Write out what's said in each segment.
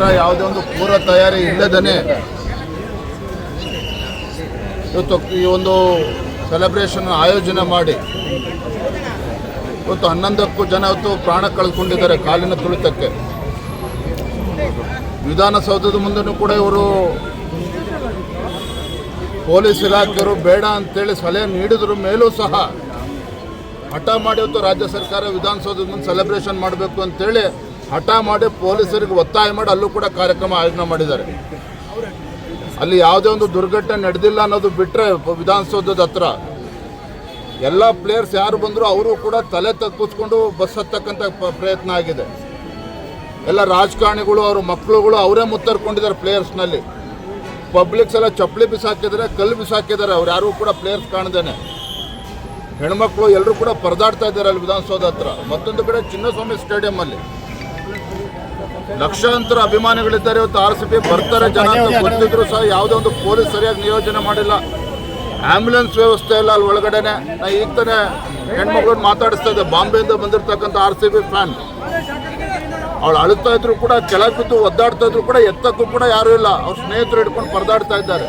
ಯಾವುದೇ ಒಂದು ಪೂರ್ವ ತಯಾರಿ ಇಲ್ಲದೇ ಇವತ್ತು ಈ ಒಂದು ಸೆಲೆಬ್ರೇಷನ್ ಆಯೋಜನೆ ಮಾಡಿ ಇವತ್ತು 11ಕ್ಕೂ ಜನ ಇವತ್ತು ಪ್ರಾಣ ಕಳೆದುಕೊಂಡಿದ್ದಾರೆ ಕಾಲಿನ ತುಳಿತಕ್ಕೆ. ವಿಧಾನಸೌಧದ ಮುಂದೆನೂ ಕೂಡ ಇವರು ಪೊಲೀಸ್ ಇಲಾಖೆಯವರು ಬೇಡ ಅಂತೇಳಿ ಸಲಹೆ ನೀಡಿದ್ರ ಮೇಲೂ ಸಹ ಹಠ ಮಾಡಿ ಇವತ್ತು ರಾಜ್ಯ ಸರ್ಕಾರ ವಿಧಾನಸೌಧದ ಮುಂದೆ ಸೆಲೆಬ್ರೇಷನ್ ಮಾಡಬೇಕು ಅಂತೇಳಿ ಹಠ ಮಾಡಿ ಪೊಲೀಸರಿಗೆ ಒತ್ತಾಯ ಮಾಡಿ ಅಲ್ಲೂ ಕೂಡ ಕಾರ್ಯಕ್ರಮ ಆಯೋಜನೆ ಮಾಡಿದ್ದಾರೆ. ಅಲ್ಲಿ ಯಾವುದೇ ಒಂದು ದುರ್ಘಟನೆ ನಡೆದಿಲ್ಲ ಅನ್ನೋದು ಬಿಟ್ಟರೆ ವಿಧಾನಸೌಧದ ಹತ್ರ ಎಲ್ಲ ಪ್ಲೇಯರ್ಸ್ ಯಾರು ಬಂದರೂ ಅವರು ಕೂಡ ತಲೆ ತಗ್ಗಿಸ್ಕೊಂಡು ಬಸ್ ಹತ್ತಕ್ಕಂಥ ಪ್ರಯತ್ನ ಆಗಿದೆ. ಎಲ್ಲ ರಾಜಕಾರಣಿಗಳು ಅವ್ರ ಮಕ್ಕಳುಗಳು ಅವರೇ ಮುತ್ತರ್ಕೊಂಡಿದ್ದಾರೆ ಪ್ಲೇಯರ್ಸ್ನಲ್ಲಿ. ಪಬ್ಲಿಕ್ಸ್ ಎಲ್ಲ ಚಪ್ಪಲಿ ಬಿಸಾಕಿದ್ದಾರೆ, ಕಲ್ಲು ಬಿಸಾಕಿದ್ದಾರೆ. ಅವ್ರು ಯಾರೂ ಕೂಡ ಪ್ಲೇಯರ್ಸ್ ಕಾಣ್ದೇನೆ ಹೆಣ್ಮಕ್ಳು ಎಲ್ಲರೂ ಕೂಡ ಪರದಾಡ್ತಾ ಇದ್ದಾರೆ ಅಲ್ಲಿ ವಿಧಾನಸೌಧ ಹತ್ರ. ಮತ್ತೊಂದು ಕಡೆ ಚಿನ್ನಸ್ವಾಮಿ ಸ್ಟೇಡಿಯಂ ಲಕ್ಷಾಂತರ ಅಭಿಮಾನಿಗಳಿದ್ದಾರೆ. ಇವತ್ತು RCB ಬರ್ತಾರೆ ಜನ ಅಂತ ಗೊತ್ತಿದ್ರು ಸಹ ಯಾವುದೇ ಒಂದು ಪೊಲೀಸ್ ಸರಿಯಾಗಿ ನಿಯೋಜನೆ ಮಾಡಿಲ್ಲ. ಆಂಬ್ಯುಲೆನ್ಸ್ ವ್ಯವಸ್ಥೆ ಇಲ್ಲ ಅಲ್ಲಿ ಒಳಗಡೆನೆ. ನಾ ಈಗ ತಾನೇ ಹೆಣ್ಮಕ್ಳನ್ನ ಮಾತಾಡಿಸ್ತಾ ಇದ್ದೆ, ಬಾಂಬೆಯಿಂದ ಬಂದಿರತಕ್ಕಂಥ RCB ಫ್ಯಾನ್. ಅವಳು ಅಳುತ್ತಾ ಇದ್ರು ಕೂಡ, ಕೆಳಗೆ ಬಿದ್ದು ಒದ್ದಾಡ್ತಾ ಇದ್ರು ಕೂಡ ಎತ್ತಕ್ಕೂ ಕೂಡ ಯಾರೂ ಇಲ್ಲ. ಅವ್ರ ಸ್ನೇಹಿತರು ಹಿಡ್ಕೊಂಡು ಪರದಾಡ್ತಾ ಇದ್ದಾರೆ.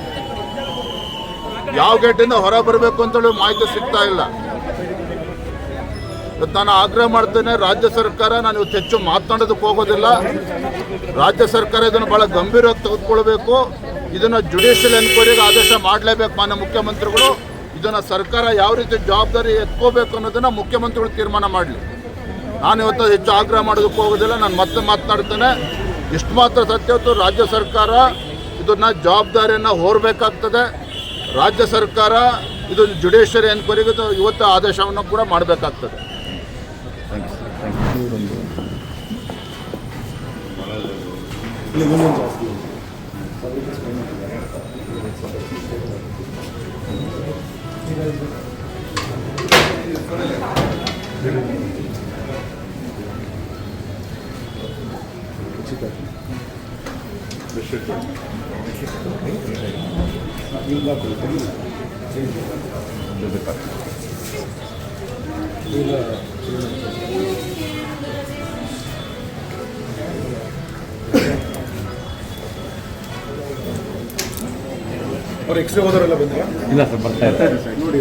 ಯಾವ ಗೇಟಿಂದ ಹೊರ ಬರಬೇಕು ಅಂತೇಳಿ ಮಾಹಿತಿ ಸಿಗ್ತಾ ಇಲ್ಲ. ನಾನು ಆಗ್ರಹ ಮಾಡ್ತೇನೆ, ರಾಜ್ಯ ಸರ್ಕಾರ, ನಾನು ಇವತ್ತು ಹೆಚ್ಚು ಮಾತನಾಡೋದಕ್ಕೆ ಹೋಗೋದಿಲ್ಲ. ರಾಜ್ಯ ಸರ್ಕಾರ ಇದನ್ನು ಭಾಳ ಗಂಭೀರವಾಗಿ ತೆಗೆದುಕೊಳ್ಬೇಕು. ಇದನ್ನು ಜುಡಿಷಿಯಲ್ ಎನ್ಕ್ವೈರಿಗೆ ಆದೇಶ ಮಾಡಲೇಬೇಕು ಮಾನ್ಯ ಮುಖ್ಯಮಂತ್ರಿಗಳು. ಇದನ್ನು ಸರ್ಕಾರ ಯಾವ ರೀತಿ ಜವಾಬ್ದಾರಿ ಎತ್ಕೋಬೇಕು ಅನ್ನೋದನ್ನು ಮುಖ್ಯಮಂತ್ರಿಗಳು ತೀರ್ಮಾನ ಮಾಡಲಿ. ನಾನು ಇವತ್ತು ಹೆಚ್ಚು ಆಗ್ರಹ ಮಾಡೋದಕ್ಕೆ ಹೋಗೋದಿಲ್ಲ. ನಾನು ಮತ್ತೆ ಮಾತನಾಡ್ತೇನೆ. ಇಷ್ಟು ಮಾತ್ರ ಸತ್ಯ, ಇವತ್ತು ರಾಜ್ಯ ಸರ್ಕಾರ ಇದನ್ನು ಜವಾಬ್ದಾರಿಯನ್ನು ಹೊರಬೇಕಾಗ್ತದೆ. ರಾಜ್ಯ ಸರ್ಕಾರ ಇದು ಜುಡಿಷಿಯರಿ ಎನ್ಕ್ವೈರಿಗೆ ಇವತ್ತು ಆದೇಶವನ್ನು ಕೂಡ ಮಾಡಬೇಕಾಗ್ತದೆ. ಅವ್ರು ಎಕ್ಸ್ರೇ ಹೋದವರೆಲ್ಲ ಬಂದಿಲ್ಲ? ಇಲ್ಲ ಸರ್, ಬರ್ತಾ ಇದ್ದಾರೆ ನೋಡಿ.